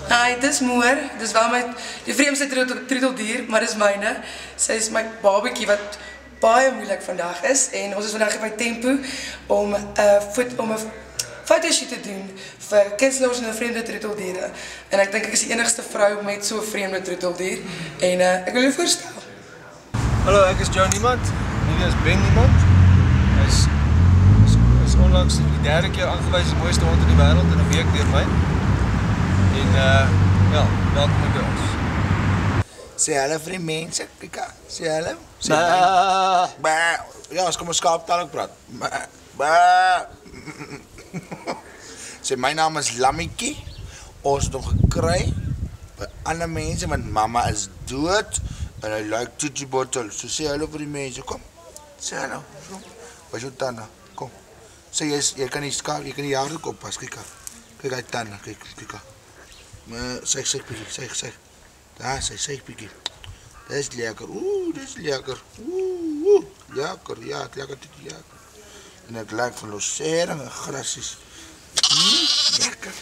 Hi, dis Moor. Dis wel die vreemdste troeteldier, maar dis myne. Sy is my babatjie wat baie moeilik vandag is en ons is vandag by Tempo om 'n fotoshoot te doen vir kunstenaars en vreemde troeteldiere. En ek dink ek is die enigste vrou met so 'n vreemde troeteldier en ek wil julle voorstel. Hallo, ek is Joe Niemand. Hierdie is Ben Niemand. Hy is onlangs die derde keer aangewys die mooiste hond in die wêreld in 'n week deur my. En ja, welkom by ons. Sê hallo vir die mense, Kika. Sê hallo. Ja, ons kom ons skaaptaal ook praat. Sê my naam is Lammetjie. Ons het hom gekry by ander mense want mamma is dood en hy like Tootsie Bottle. So sê hallo vir die mense, kom. Sê hallo. Wat is jou tande? Kom. Sê jy kan die skaap, jy kan die jare oppas, Kika. Kyk hy tande, kyk, Kika. Zeg bietjie, zeg. Daar, zeg bietjie. Dis lekker. Dis lekker. Lekker, ja, het lekker dit lekker. En het lijkt van losering en grasjes. Lekker.